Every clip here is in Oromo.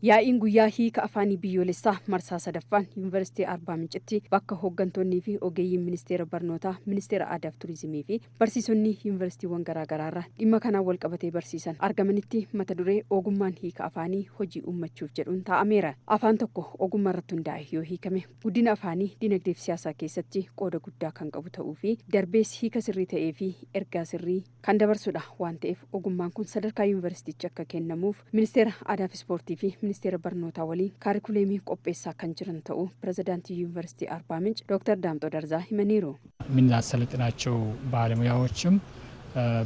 Yaa'iin guyyaa hiika afaanii biyyoolessaa marsaa sadaffaan Yuunivarsiitii Arbaa Mincitti bakka hooggantoonnii fi ogeeyyiin ministeera barnootaa, ministeera aadaa fi turizimii fi barsiisonni yuunivarsiitiiwwan garaagaraarraa dhimma kanaan wal qabatee barsiisan argamanitti mata duree ogummaan hiika afaanii hojii uummachuuf jedhuun taa'ameera. Afaan tokko ogummaa irratti hundaa'e yoo hiikame guddina afaanii dinagdee fi siyaasaa keessatti qooda guddaa kan qabu ta'uu fi darbees hiika sirrii ta'ee fi ergaa sirrii kan dabarsudha waan ta'eef ogummaan kun sadarkaa yuunivarsiitiitti akka kennamuuf ministeera aadaa fi ispoortii fi ministeera barnootaa waliin kaarikuleemii qopheessaa kan jiran ta'uu pireziዳንtii ዩኒቨርሲቲ አርባ ምንጭ ዶክተር ዳምጦ ደርዛ ሂመኒሩ የምናሰለጥናቸው ባለሙያዎችም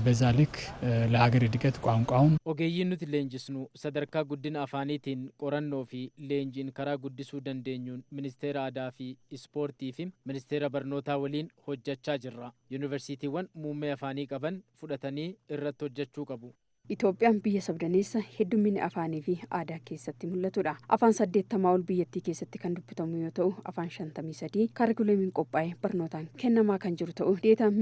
በዛ ልክ ለሀገር እድገት ቋንቋውን ogeeyyiin nuti leenjisnu sadarkaa guddina afaaniitiin qorannoo fi leenjiin karaa guddisuu dandeenyuun ministeera aadaa fi ispoortii fi ministeera barnootaa waliin hojjechaa jirra. Yuunivarsiitiiwwan muummee afaanii qaban fudhatanii irratti hojjechuu qabu. Itoophiyaan biyya sabdaneessa heddumminni afaanii fi aadaa keessatti mul'atudha. Afaan 80 ol biyyattii keessatti kan dubbatamu yoo ta'u, afaan 53 kaarikuleemiin qophaa'ee barnootaan kennamaa kan jiru ta'uu deetaan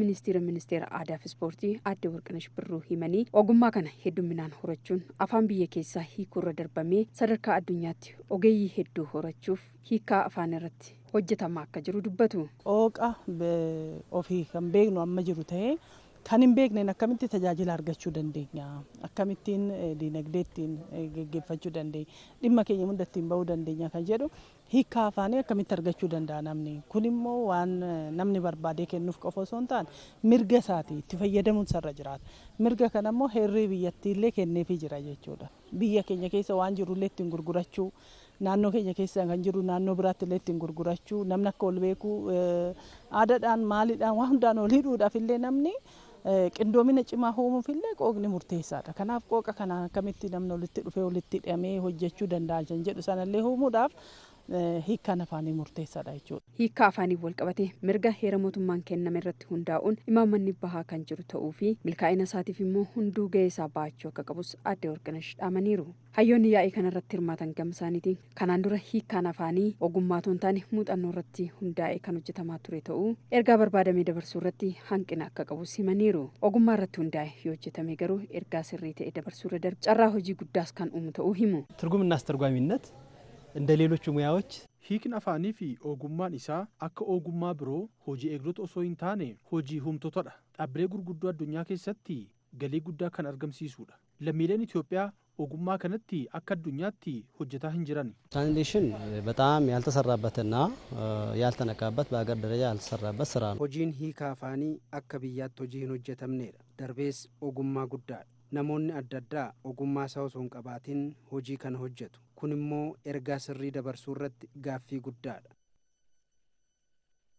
ministeera aadaa fi ispoortii aadde Warqinash Birruu himanii ogummaa kana heddumminaan horachuun afaan biyya keessaa hiikuurra darbamee sadarkaa addunyaatti ogeeyyii hedduu horachuuf hiikaa afaan irratti hojjetamaa akka jiru dubbatu. Qooqa ofii kan beeknu amma jiru ta'ee kan hin beekneen akkamitti tajaajila argachuu dandeenya, akkamittiin dinagdeettiin geggeeffachuu dandeenya, dhimma keenya hunda ittiin bahuu dandeenya kan jedhu hiikaa afaanii akkamitti argachuu danda'a namni. Kun immoo waan namni barbaadee kennuuf qofa osoo hin taane mirga isaati itti fayyadamuun sarara jiraata. Mirga kana immoo heerri biyyattiillee kenneefii jira jechuudha. Biyya keenya keessa waan jirullee ittiin gurgurachuu, naannoo keenya keessa kan jiru naannoo biraatti illee ittiin gurgurachuu, namni akka ol beeku aadaadhaan maaliidhaan waan hundaan ol hidhuudhaaf illee namni qindoomina cimaa uumuuf illee qooqni murteessaadha. Kanaaf qooqa kana akkamitti namni walitti dhufee walitti hidhamee hojjechuu danda'a kan jedhu sanallee uumuudhaaf hiikkaan afaanii murteessaadha jechuudha. Hiikkaa afaanii wal qabatee mirga heera mootummaan kenname irratti hundaa'uun imaammanni bahaa kan jiru ta'uu fi milkaa'ina isaatiif immoo hunduu gahee isaa bahachuu akka qabus aadde Warqinash dhaamaniiru. Hayyoonni yaa'ii kanarratti hirmaatan gamsaaniitiin kanaan dura hiikkaan afaanii ogummaa otoo hin taane muuxannoo irratti hundaa'ee kan hojjetamaa ture ta'uu ergaa barbaadamee dabarsuu irratti hanqina akka qabus himaniiru. Ogummaa irratti hundaa'e yoo hojjetame garuu ergaa sirrii ta'e dabarsuu irra darbe carraa hojii guddaas kan uumu ta'uu himu. ትርጉምና አስተርጓሚነት እንደ ሌሎቹ ሙያዎች hiikni afaanii fi ogummaan isaa akka ogummaa biroo hojii eegdota osoo hin taane hojii humtootadha. Dhaabbilee gurguddoo addunyaa keessatti galii guddaa kan argamsiisudha. Lammiileen Itoophiyaa ogummaa kanatti akka addunyaatti hojjetaa hin jiran. ትራንስሌሽን በጣም ያልተሰራበትና ያልተነቃበት በአገር ደረጃ ያልተሰራበት ስራ ነው። hojiin hiika afaanii akka biyyaatti hojii hin hojjetamneedha. Darbees ogummaa guddaadha. Namoonni adda addaa ogummaa isaa osoo hin qabaatiin hojii kana hojjetu. Kun immoo ergaa sirrii dabarsuu irratti gaaffii guddaadha.